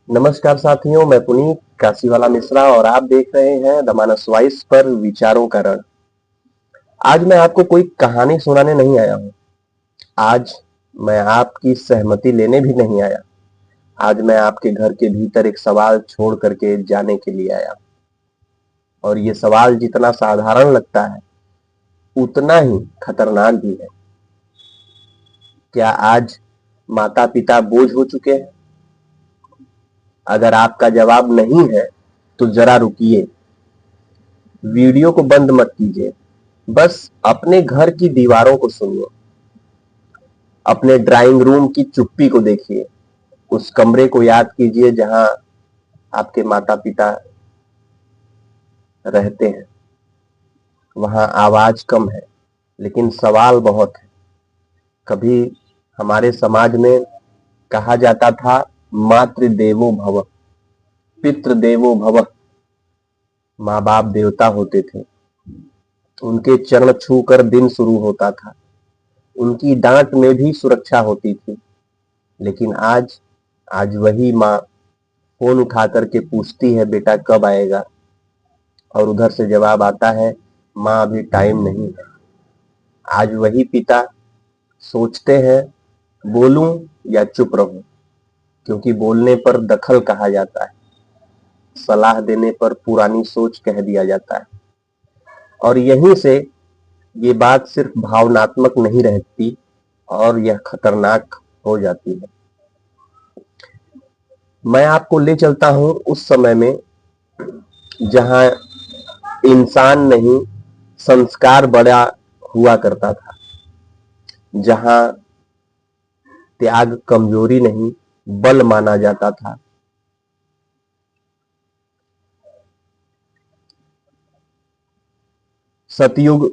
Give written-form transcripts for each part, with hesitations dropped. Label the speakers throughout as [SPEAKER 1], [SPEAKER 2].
[SPEAKER 1] नमस्कार साथियों, मैं पुनीत काशीवाला मिश्रा और आप देख रहे हैं द मानस वॉइस पर विचारों का रण। आज मैं आपको कोई कहानी सुनाने नहीं आया हूँ। आज मैं आपकी सहमति लेने भी नहीं आया। आज मैं आपके घर के भीतर एक सवाल छोड़ करके जाने के लिए आया। और ये सवाल जितना साधारण लगता है उतना ही खतरनाक भी है। क्या आज माता पिता बोझ हो चुके हैं? अगर आपका जवाब नहीं है तो जरा रुकिए, वीडियो को बंद मत कीजिए, बस अपने घर की दीवारों को सुनिए, अपने ड्राइंग रूम की चुप्पी को देखिए, उस कमरे को याद कीजिए जहां आपके माता पिता रहते हैं। वहां आवाज कम है लेकिन सवाल बहुत है। कभी हमारे समाज में कहा जाता था, मातृ देवो भव, पितृ देवो भव। माँ बाप देवता होते थे, उनके चरण छूकर दिन शुरू होता था, उनकी डांट में भी सुरक्षा होती थी। लेकिन आज आज वही माँ फोन उठा करके पूछती है, बेटा कब आएगा? और उधर से जवाब आता है, माँ अभी टाइम नहीं है। आज वही पिता सोचते हैं, बोलूं या चुप रहूं, क्योंकि बोलने पर दखल कहा जाता है, सलाह देने पर पुरानी सोच कह दिया जाता है। और यहीं से ये बात सिर्फ भावनात्मक नहीं रहती और यह खतरनाक हो जाती है। मैं आपको ले चलता हूं उस समय में जहां इंसान नहीं, संस्कार बड़ा हुआ करता था, जहां त्याग कमजोरी नहीं बल माना जाता था। सतयुग,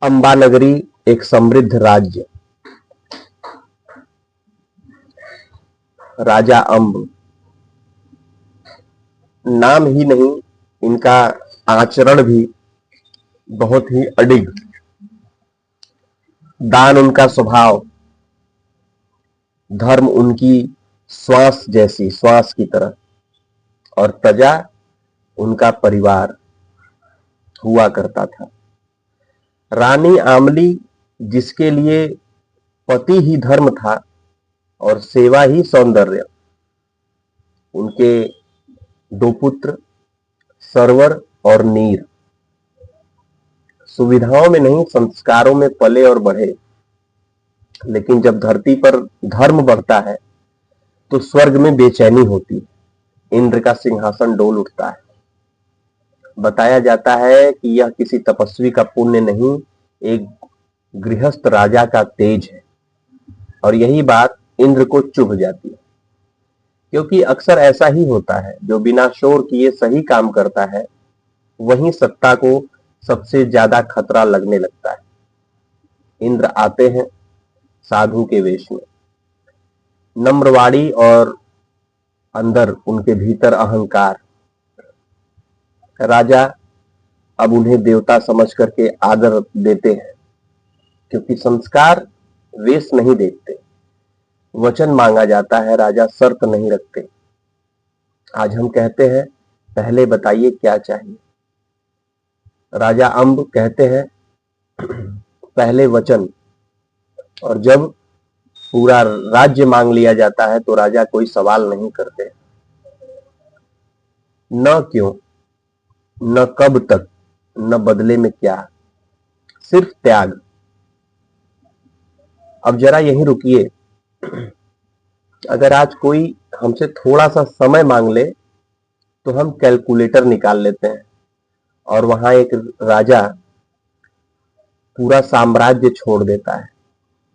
[SPEAKER 1] अंबानगरी एक समृद्ध राज्य। राजा अंब, नाम ही नहीं, इनका आचरण भी बहुत ही अडिग। दान उनका स्वभाव, धर्म उनकी श्वास जैसी, श्वास की तरह, और प्रजा उनका परिवार हुआ करता था। रानी आमली, जिसके लिए पति ही धर्म था और सेवा ही सौंदर्य। उनके दो पुत्र, सरवर और नीर, सुविधाओं में नहीं संस्कारों में पले और बढ़े। लेकिन जब धरती पर धर्म बढ़ता है तो स्वर्ग में बेचैनी होती है, इंद्र का सिंहासन डोल उठता है। बताया जाता है कि यह किसी तपस्वी का पुण्य नहीं, एक गृहस्थ राजा का तेज है। और यही बात इंद्र को चुभ जाती है, क्योंकि अक्सर ऐसा ही होता है, जो बिना शोर किए सही काम करता है वहीं सत्ता को सबसे ज्यादा खतरा लगने लगता है। इंद्र आते हैं साधु के वेश में, नम्रवाड़ी, और अंदर उनके भीतर अहंकार। राजा अब उन्हें देवता समझ करके आदर देते हैं, क्योंकि संस्कार वेश नहीं देखते, वचन मांगा जाता है, राजा शर्त नहीं रखते। आज हम कहते हैं, पहले बताइए क्या चाहिए। राजा अंब कहते हैं, पहले वचन। और जब पूरा राज्य मांग लिया जाता है तो राजा कोई सवाल नहीं करते। न क्यों, न कब तक, न बदले में क्या, सिर्फ त्याग। अब जरा यहीं रुकिए। अगर आज कोई हमसे थोड़ा सा समय मांग ले तो हम कैलकुलेटर निकाल लेते हैं, और वहां एक राजा पूरा साम्राज्य छोड़ देता है।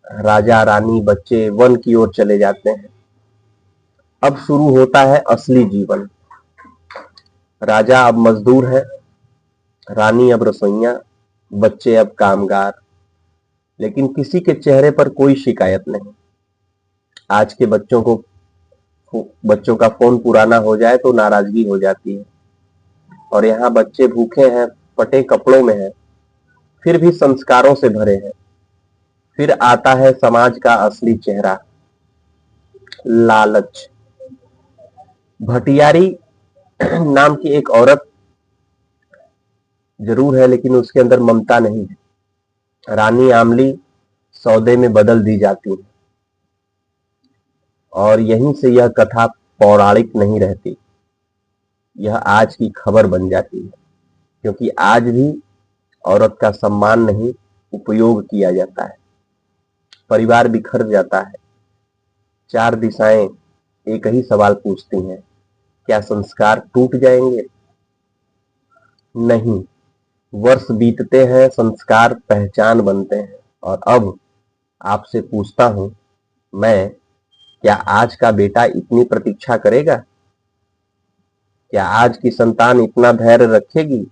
[SPEAKER 1] राजा रानी बच्चे वन की ओर चले जाते हैं। अब शुरू होता है असली जीवन। राजा अब मजदूर है, रानी अब रसोइया, बच्चे अब कामगार। लेकिन किसी के चेहरे पर कोई शिकायत नहीं। आज के बच्चों का फोन पुराना हो जाए तो नाराजगी हो जाती है। और यहाँ बच्चे भूखे हैं, फटे कपड़ों में हैं, फिर भी संस्कारों से भरे हैं। फिर आता है समाज का असली चेहरा, लालच। भटियारी नाम की एक औरत जरूर है, लेकिन उसके अंदर ममता नहीं है। रानी आमली सौदे में बदल दी जाती है, और यहीं से यह कथा पौराणिक नहीं रहती, यह आज की खबर बन जाती है। क्योंकि आज भी औरत का सम्मान नहीं, उपयोग किया जाता है। परिवार बिखर जाता है। चार दिशाएं एक ही सवाल पूछती हैं, क्या संस्कार टूट जाएंगे? नहीं, वर्ष बीतते हैं, संस्कार पहचान बनते हैं। और अब आपसे पूछता हूं मैं, क्या आज का बेटा इतनी प्रतीक्षा करेगा? क्या आज की संतान इतना धैर्य रखेगी?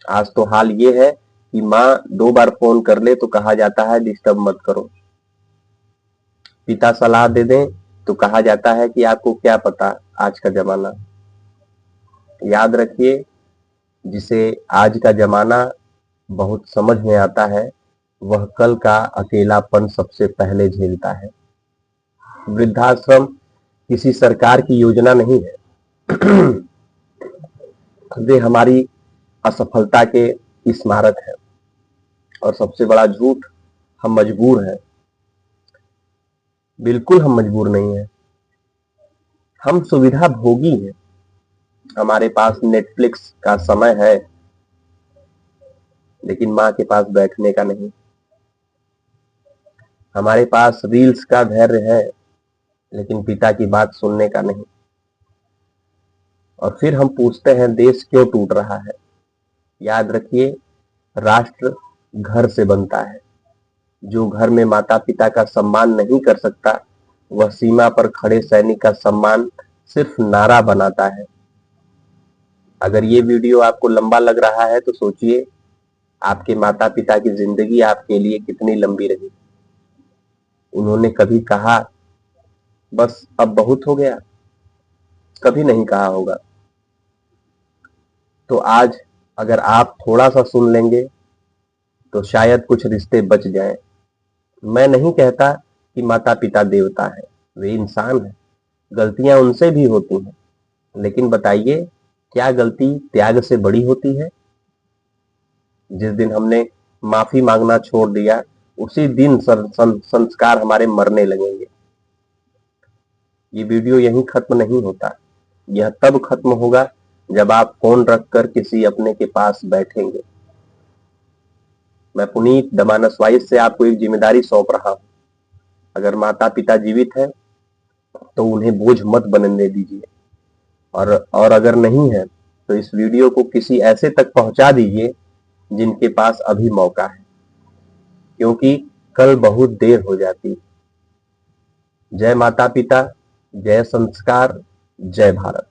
[SPEAKER 1] आज तो हाल ये है कि माँ 2 बार फोन कर ले तो कहा जाता है डिस्टर्ब मत करो। पिता सलाह दे दें तो कहा जाता है कि आपको क्या पता, आज का जमाना। याद रखिए, जिसे आज का जमाना बहुत समझ में आता है, वह कल का अकेलापन सबसे पहले झेलता है। वृद्धाश्रम किसी सरकार की योजना नहीं है, वे हमारी असफलता के स्मारक है। और सबसे बड़ा झूठ, हम मजबूर हैं। बिल्कुल हम मजबूर नहीं हैं, हम सुविधा भोगी हैं। हमारे पास नेटफ्लिक्स का समय है, लेकिन माँ के पास बैठने का नहीं। हमारे पास रील्स का धैर्य है, लेकिन पिता की बात सुनने का नहीं। और फिर हम पूछते हैं देश क्यों टूट रहा है? याद रखिए, राष्ट्र घर से बनता है। जो घर में माता पिता का सम्मान नहीं कर सकता, वह सीमा पर खड़े सैनिक का सम्मान सिर्फ नारा बनाता है। अगर ये वीडियो आपको लंबा लग रहा है तो सोचिए, आपके माता पिता की जिंदगी आपके लिए कितनी लंबी रही। उन्होंने कभी कहा बस अब बहुत हो गया? कभी नहीं कहा होगा। तो आज अगर आप थोड़ा सा सुन लेंगे तो शायद कुछ रिश्ते बच जाएं। मैं नहीं कहता कि माता पिता देवता है, वे इंसान हैं, गलतियां उनसे भी होती हैं। लेकिन बताइए, क्या गलती त्याग से बड़ी होती है? जिस दिन हमने माफी मांगना छोड़ दिया, उसी दिन संस्कार हमारे मरने लगेंगे। ये वीडियो यहीं खत्म नहीं होता। यह तब खत्म होगा जब आप फोन रखकर किसी अपने के पास बैठेंगे। मैं पुनीत दमानस वाइस से आपको एक जिम्मेदारी सौंप रहा हूं। अगर माता पिता जीवित हैं तो उन्हें बोझ मत बनने दीजिए, और अगर नहीं है तो इस वीडियो को किसी ऐसे तक पहुंचा दीजिए जिनके पास अभी मौका है, क्योंकि कल बहुत देर हो जाती। जय माता पिता, जय संस्कार, जय भारत।